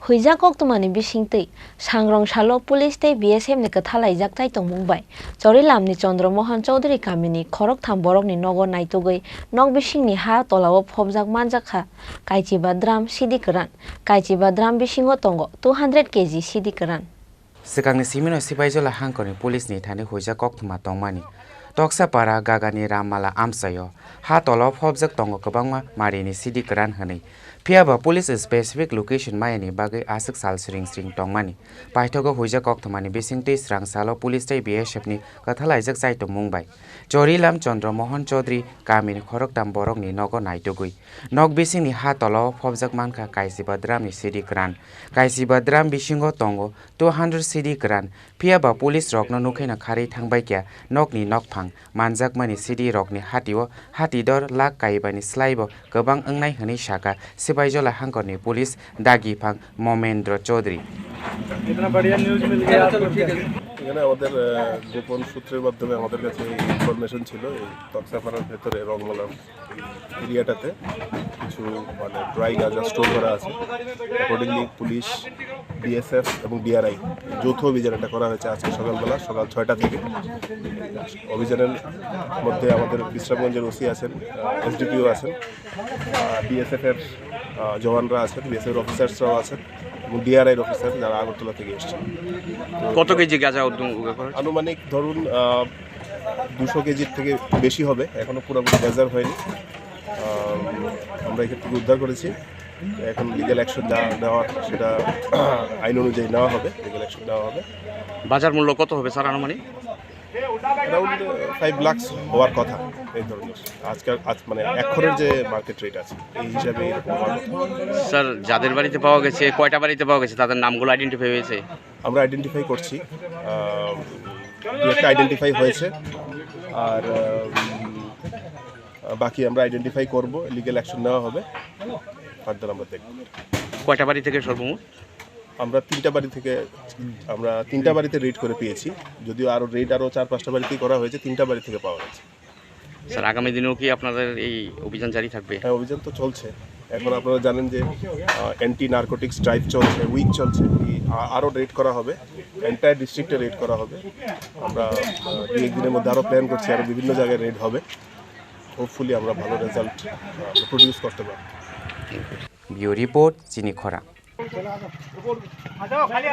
Hoijak Koktwmani Bisingtwi Sangrong Salo Police Tei BSF ni Kathalaijak tai tongmungbai. Chori lamni Chandramohan Chaudhary Kamini Khorang borokni nogo naitugui nok bisingni ha Tolao Phobjak manjakha Kaichiba drum Siddi Kwran. Kaichiba drum bisingo tongo 200 kg Siddi Kwran. Sikangni simino sipaijala hangkoni police ni thani Hoijak Koktwma tongmani. Toksa para gagani ramala amsayo ha Tolao Phobjak tongo kabangma marini Siddi Kwran hani. Piaba police specific location mayani bagai asik sal sring tongmani. Paithogo Hoijak Koktwmani Bisingtwi srang salo police tai BSF ni kathalaijak sai to mungbai. Chori lam Chandramohan Chaudhary Kamini Khorang borokni nogo naitugui. Nok bisingni ha Tolao Phobjak Mankha Kaichiba drum ni Siddi Kwran. Kaichiba drum bisingo tongo 200 Siddi Kwran. Piaba police rokno nukhaina khari thangbai kya Nokni nokphang manjak mani Siddi rokni hatio hatidor lak kaibani slaibo gobang angnai hani shaka Sepahijala हांगकरनी police दागी फांग मोमेंद्र चौधरी इतना बढ़िया news मिल गया आपको এখানে আমাদের গোপন সূত্রের মাধ্যমে আমাদের কাছে ইনফরমেশন ছিল এই তক্সাপাড়ার ভেতরে রংমালা এরিয়াটাতে কিছু মানে ড্রাই গাঁজা স্টোর করা আছে অ্যাকর্ডিংলি পুলিশ বিএসএফ এবং ডিআরআই যৌথ অভিযান এটা করা হয়েছে আজকে সকালবেলা সকাল 6টা থেকে অভিযানের মধ্যে আমাদের বিশ্রামগঞ্জের ওসি আছেন এসডিপিও আছেন বিএসএফ এর জওয়ানরা আছেন বিএসএফ অফিসার্সরাও আছেন এবং ডিআরআই অফিসার যারা আগরতলা থেকে এসেছেন কত কেজি গাঁজা উদ্ধার করা আনুমানিক ধরুন 200 কেজির থেকে বেশি হবে এখনো পুরোপুরি বাজার হয়নি আমরা এখান থেকে উদ্ধার করেছি এখন লিগ্যাল অ্যাকশন যা নেওয়ার সেটা আইন অনুযায়ী নেওয়া হবে লিগ্যাল অ্যাকশন নেওয়া হবে বাজার মূল্য কত হবে স্যার আনুমানিক অ্যারাউন্ড 5 লাখ হওয়ার কথা এই ধরনের আজকাল মানে এখনের যে মার্কেট রেট আছে এই হিসাবে এরকম স্যার যাদের বাড়িতে পাওয়া গেছে কয়টা বাড়িতে পাওয়া গেছে তাদের নামগুলো আইডেন্টিফাই হয়েছে আমরা আইডেন্টিফাই করছি একটা আইডেন্টিফাই হয়েছে আর বাকি আমরা আইডেন্টিফাই করব লিগ্যাল অ্যাকশন নেওয়া হবে ফার্দার আমরা দেখব কয়টা বাড়ি থেকে সর্বমোট আমরা তিনটা বাড়িতে রেড করে পেয়েছি যদিও আরো রেড আরো 4-5টা বাড়িতেই করা হয়েছে 3টা বাড়ি থেকে পাওয়া গেছে স্যার আগামী দিনেও কি আপনাদের এই অভিযান জারি থাকবে হ্যাঁ অভিযান তো চলছে এখন আপনারা জানেন যে অ্যান্টি নারকোটিক্স ড্রাইভ চলছে উইক চলছে আরও রেড করা হবে এন্টায়ার ডিস্ট্রিক্টে রেড করা হবে আমরা 2-1 দিনের মধ্যে আরও প্ল্যান করছি আরও বিভিন্ন জায়গায় রেড হবে হোপফুলি আমরা ভালো রেজাল্ট প্রডিউস করতে পারব ব্যুরো রিপোর্ট চিনি খোরাং खाली